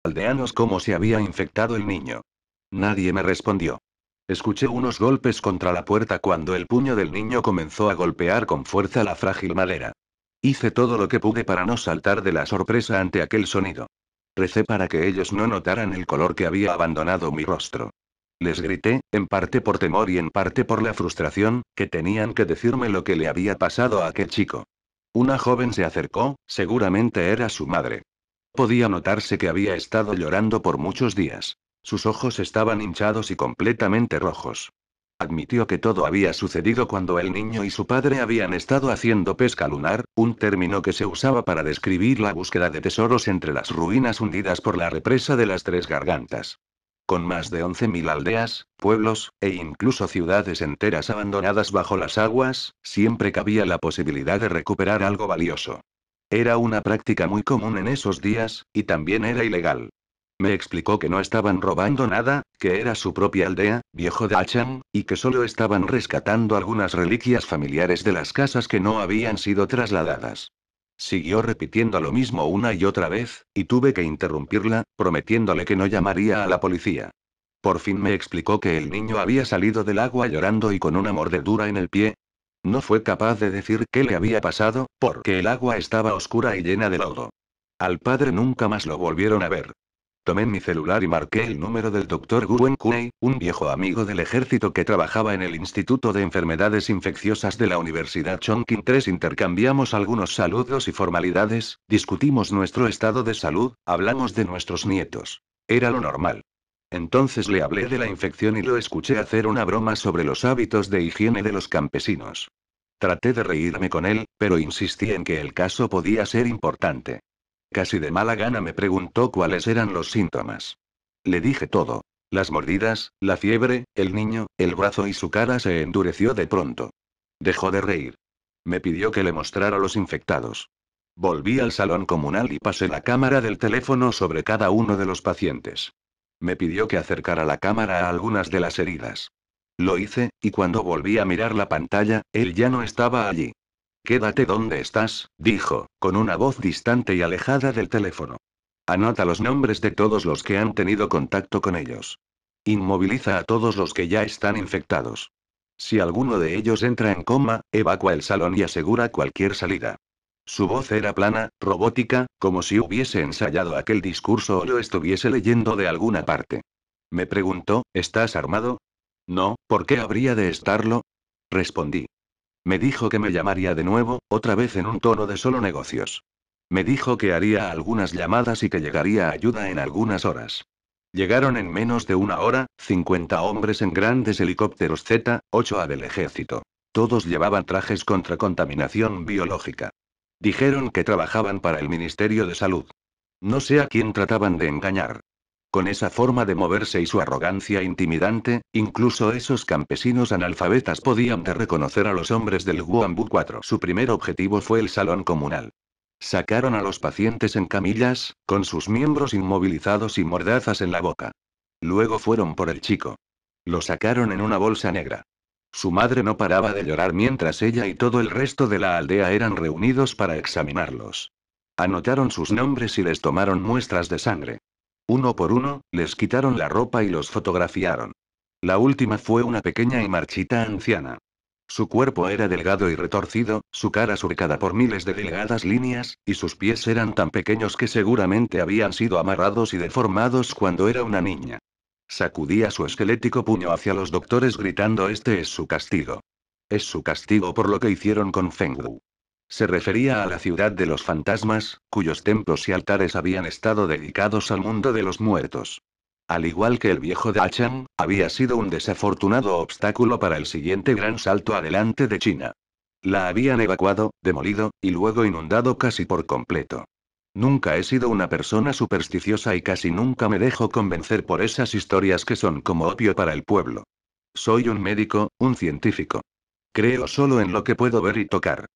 aldeanos cómo se había infectado el niño. Nadie me respondió. Escuché unos golpes contra la puerta cuando el puño del niño comenzó a golpear con fuerza la frágil madera. Hice todo lo que pude para no saltar de la sorpresa ante aquel sonido. Recé para que ellos no notaran el color que había abandonado mi rostro. Les grité, en parte por temor y en parte por la frustración, que tenían que decirme lo que le había pasado a aquel chico. Una joven se acercó, seguramente era su madre. Podía notarse que había estado llorando por muchos días. Sus ojos estaban hinchados y completamente rojos. Admitió que todo había sucedido cuando el niño y su padre habían estado haciendo pesca lunar, un término que se usaba para describir la búsqueda de tesoros entre las ruinas hundidas por la represa de las Tres Gargantas. Con más de 11.000 aldeas, pueblos, e incluso ciudades enteras abandonadas bajo las aguas, siempre cabía la posibilidad de recuperar algo valioso. Era una práctica muy común en esos días, y también era ilegal. Me explicó que no estaban robando nada, que era su propia aldea, viejo Dachan, y que solo estaban rescatando algunas reliquias familiares de las casas que no habían sido trasladadas. Siguió repitiendo lo mismo una y otra vez, y tuve que interrumpirla, prometiéndole que no llamaría a la policía. Por fin me explicó que el niño había salido del agua llorando y con una mordedura en el pie. No fue capaz de decir qué le había pasado, porque el agua estaba oscura y llena de lodo. Al padre nunca más lo volvieron a ver. Tomé mi celular y marqué el número del doctor Gwen Kunei, un viejo amigo del ejército que trabajaba en el Instituto de Enfermedades Infecciosas de la Universidad Chongqing 3. Intercambiamos algunos saludos y formalidades, discutimos nuestro estado de salud, hablamos de nuestros nietos. Era lo normal. Entonces le hablé de la infección y lo escuché hacer una broma sobre los hábitos de higiene de los campesinos. Traté de reírme con él, pero insistí en que el caso podía ser importante. Casi de mala gana me preguntó cuáles eran los síntomas. Le dije todo. Las mordidas, la fiebre, el niño, el brazo y su cara se endureció de pronto. Dejó de reír. Me pidió que le mostrara los infectados. Volví al salón comunal y pasé la cámara del teléfono sobre cada uno de los pacientes. Me pidió que acercara la cámara a algunas de las heridas. Lo hice, y cuando volví a mirar la pantalla, él ya no estaba allí. Quédate donde estás, dijo, con una voz distante y alejada del teléfono. Anota los nombres de todos los que han tenido contacto con ellos. Inmoviliza a todos los que ya están infectados. Si alguno de ellos entra en coma, evacúa el salón y asegura cualquier salida. Su voz era plana, robótica, como si hubiese ensayado aquel discurso o lo estuviese leyendo de alguna parte. Me preguntó, ¿estás armado? No, ¿por qué habría de estarlo? Respondí. Me dijo que me llamaría de nuevo, otra vez en un tono de solo negocios. Me dijo que haría algunas llamadas y que llegaría ayuda en algunas horas. Llegaron en menos de una hora, 50 hombres en grandes helicópteros Z-8A del ejército. Todos llevaban trajes contra contaminación biológica. Dijeron que trabajaban para el Ministerio de Salud. No sé a quién trataban de engañar. Con esa forma de moverse y su arrogancia intimidante, incluso esos campesinos analfabetas podían de reconocer a los hombres del Guambu 4. Su primer objetivo fue el salón comunal. Sacaron a los pacientes en camillas, con sus miembros inmovilizados y mordazas en la boca. Luego fueron por el chico. Lo sacaron en una bolsa negra. Su madre no paraba de llorar mientras ella y todo el resto de la aldea eran reunidos para examinarlos. Anotaron sus nombres y les tomaron muestras de sangre. Uno por uno, les quitaron la ropa y los fotografiaron. La última fue una pequeña y marchita anciana. Su cuerpo era delgado y retorcido, su cara surcada por miles de delgadas líneas, y sus pies eran tan pequeños que seguramente habían sido amarrados y deformados cuando era una niña. Sacudía su esquelético puño hacia los doctores gritando: «Este es su castigo. Es su castigo por lo que hicieron con Fengwu». Se refería a la ciudad de los fantasmas, cuyos templos y altares habían estado dedicados al mundo de los muertos. Al igual que el viejo Dachan, había sido un desafortunado obstáculo para el siguiente gran salto adelante de China. La habían evacuado, demolido, y luego inundado casi por completo. Nunca he sido una persona supersticiosa y casi nunca me dejo convencer por esas historias que son como opio para el pueblo. Soy un médico, un científico. Creo solo en lo que puedo ver y tocar.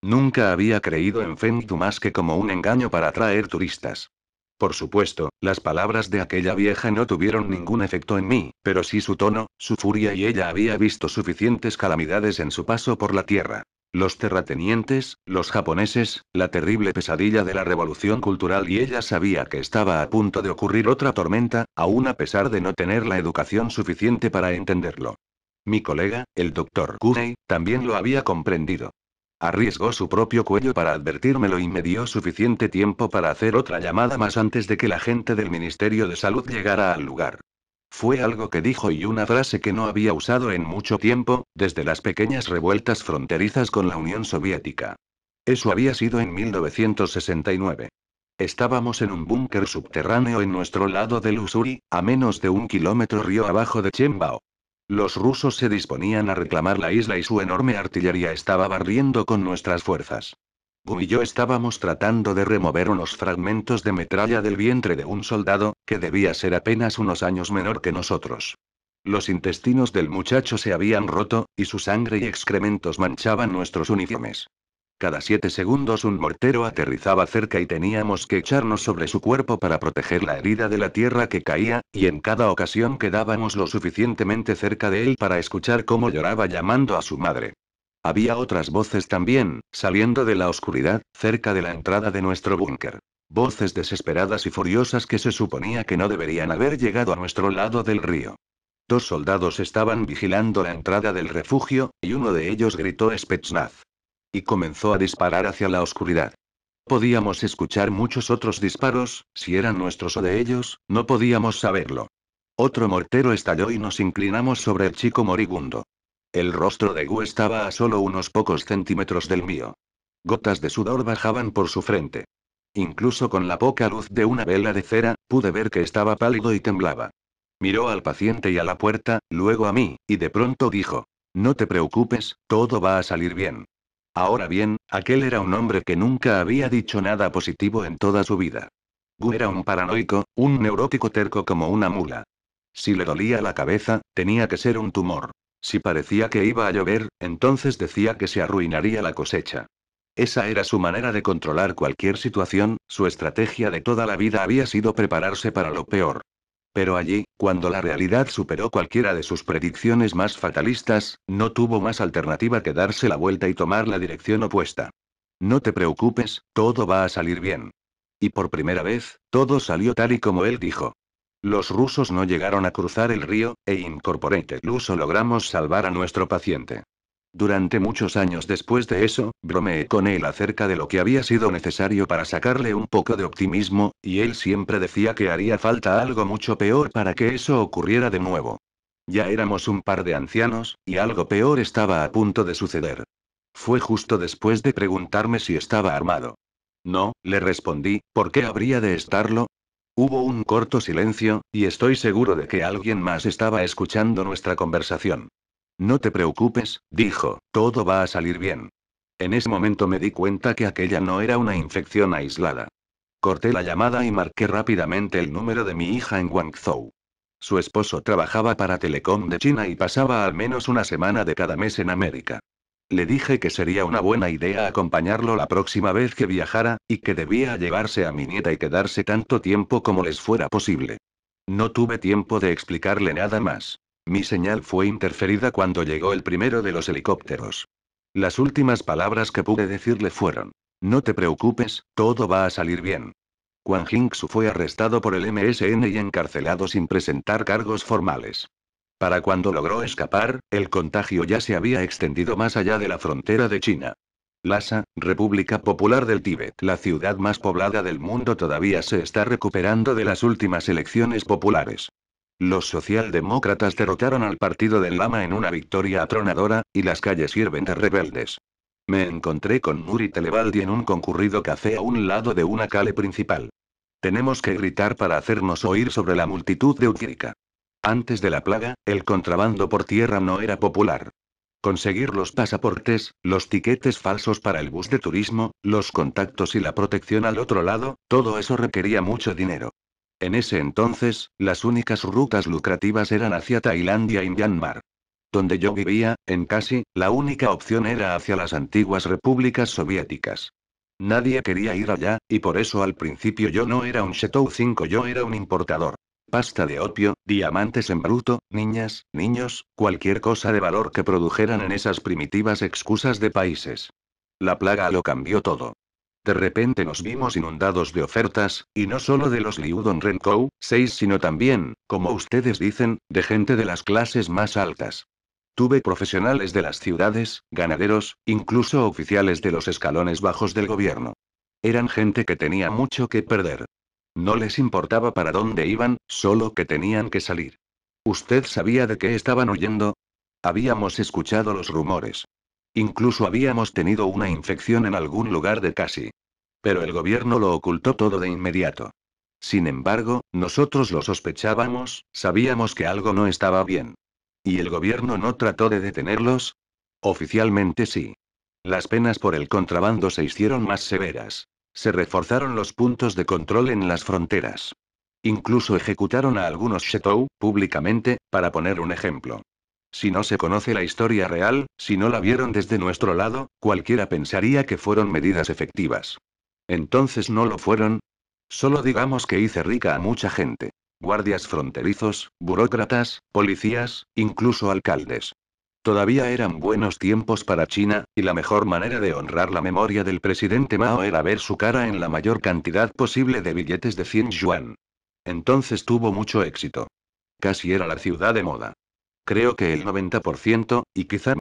Nunca había creído en Fengdu más que como un engaño para atraer turistas. Por supuesto, las palabras de aquella vieja no tuvieron ningún efecto en mí, pero sí su tono, su furia, y ella había visto suficientes calamidades en su paso por la tierra. Los terratenientes, los japoneses, la terrible pesadilla de la revolución cultural, y ella sabía que estaba a punto de ocurrir otra tormenta, aún a pesar de no tener la educación suficiente para entenderlo. Mi colega, el doctor Kunei, también lo había comprendido. Arriesgó su propio cuello para advertírmelo y me dio suficiente tiempo para hacer otra llamada más antes de que la gente del Ministerio de Salud llegara al lugar. Fue algo que dijo y una frase que no había usado en mucho tiempo, desde las pequeñas revueltas fronterizas con la Unión Soviética. Eso había sido en 1969. Estábamos en un búnker subterráneo en nuestro lado del Usuri, a menos de 1 kilómetro río abajo de Chembao. Los rusos se disponían a reclamar la isla y su enorme artillería estaba barriendo con nuestras fuerzas. Gu y yo estábamos tratando de remover unos fragmentos de metralla del vientre de un soldado, que debía ser apenas unos años menor que nosotros. Los intestinos del muchacho se habían roto, y su sangre y excrementos manchaban nuestros uniformes. Cada 7 segundos un mortero aterrizaba cerca y teníamos que echarnos sobre su cuerpo para proteger la herida de la tierra que caía, y en cada ocasión quedábamos lo suficientemente cerca de él para escuchar cómo lloraba llamando a su madre. Había otras voces también, saliendo de la oscuridad, cerca de la entrada de nuestro búnker. Voces desesperadas y furiosas que se suponía que no deberían haber llegado a nuestro lado del río. 2 soldados estaban vigilando la entrada del refugio, y uno de ellos gritó Spetsnaz. Y comenzó a disparar hacia la oscuridad. Podíamos escuchar muchos otros disparos, si eran nuestros o de ellos, no podíamos saberlo. Otro mortero estalló y nos inclinamos sobre el chico moribundo. El rostro de Gu estaba a solo unos pocos centímetros del mío. Gotas de sudor bajaban por su frente. Incluso con la poca luz de una vela de cera, pude ver que estaba pálido y temblaba. Miró al paciente y a la puerta, luego a mí, y de pronto dijo: "No te preocupes, todo va a salir bien". Ahora bien, aquel era un hombre que nunca había dicho nada positivo en toda su vida. Gu era un paranoico, un neurótico terco como una mula. Si le dolía la cabeza, tenía que ser un tumor. Si parecía que iba a llover, entonces decía que se arruinaría la cosecha. Esa era su manera de controlar cualquier situación, su estrategia de toda la vida había sido prepararse para lo peor. Pero allí, cuando la realidad superó cualquiera de sus predicciones más fatalistas, no tuvo más alternativa que darse la vuelta y tomar la dirección opuesta. No te preocupes, todo va a salir bien. Y por primera vez, todo salió tal y como él dijo. Los rusos no llegaron a cruzar el río, e incluso logramos salvar a nuestro paciente. Durante muchos años después de eso, bromeé con él acerca de lo que había sido necesario para sacarle un poco de optimismo, y él siempre decía que haría falta algo mucho peor para que eso ocurriera de nuevo. Ya éramos un par de ancianos, y algo peor estaba a punto de suceder. Fue justo después de preguntarme si estaba armado. No, le respondí, ¿por qué habría de estarlo? Hubo un corto silencio, y estoy seguro de que alguien más estaba escuchando nuestra conversación. No te preocupes, dijo, todo va a salir bien. En ese momento me di cuenta que aquella no era una infección aislada. Corté la llamada y marqué rápidamente el número de mi hija en Guangzhou. Su esposo trabajaba para Telecom de China y pasaba al menos una semana de cada mes en América. Le dije que sería una buena idea acompañarlo la próxima vez que viajara, y que debía llevarse a mi nieta y quedarse tanto tiempo como les fuera posible. No tuve tiempo de explicarle nada más. Mi señal fue interferida cuando llegó el primero de los helicópteros. Las últimas palabras que pude decirle fueron: "No te preocupes, todo va a salir bien". Wang Jingsu fue arrestado por el MSN y encarcelado sin presentar cargos formales. Para cuando logró escapar, el contagio ya se había extendido más allá de la frontera de China. Lhasa, República Popular del Tíbet, la ciudad más poblada del mundo, todavía se está recuperando de las últimas elecciones populares. Los socialdemócratas derrotaron al partido del Lama en una victoria atronadora, y las calles hierven de rebeldes. Me encontré con Muri Telebaldi en un concurrido café a un lado de una calle principal. Tenemos que gritar para hacernos oír sobre la multitud de Utrika. Antes de la plaga, el contrabando por tierra no era popular. Conseguir los pasaportes, los tiquetes falsos para el bus de turismo, los contactos y la protección al otro lado, todo eso requería mucho dinero. En ese entonces, las únicas rutas lucrativas eran hacia Tailandia y Myanmar. Donde yo vivía, en Kashi, la única opción era hacia las antiguas repúblicas soviéticas. Nadie quería ir allá, y por eso al principio yo no era un Shadow 5, yo era un importador. Pasta de opio, diamantes en bruto, niñas, niños, cualquier cosa de valor que produjeran en esas primitivas excusas de países. La plaga lo cambió todo. De repente nos vimos inundados de ofertas, y no solo de los Liudon Renkou 6, sino también, como ustedes dicen, de gente de las clases más altas. Tuve profesionales de las ciudades, ganaderos, incluso oficiales de los escalones bajos del gobierno. Eran gente que tenía mucho que perder. No les importaba para dónde iban, solo que tenían que salir. ¿Usted sabía de qué estaban huyendo? Habíamos escuchado los rumores. Incluso habíamos tenido una infección en algún lugar de Casi. Pero el gobierno lo ocultó todo de inmediato. Sin embargo, nosotros lo sospechábamos, sabíamos que algo no estaba bien. ¿Y el gobierno no trató de detenerlos? Oficialmente sí. Las penas por el contrabando se hicieron más severas. Se reforzaron los puntos de control en las fronteras. Incluso ejecutaron a algunos Chetou, públicamente, para poner un ejemplo. Si no se conoce la historia real, si no la vieron desde nuestro lado, cualquiera pensaría que fueron medidas efectivas. Entonces no lo fueron. Solo digamos que hice rica a mucha gente. Guardias fronterizos, burócratas, policías, incluso alcaldes. Todavía eran buenos tiempos para China, y la mejor manera de honrar la memoria del presidente Mao era ver su cara en la mayor cantidad posible de billetes de 100 yuan. Entonces tuvo mucho éxito. Casi era la ciudad de moda. Creo que el 90%, y quizá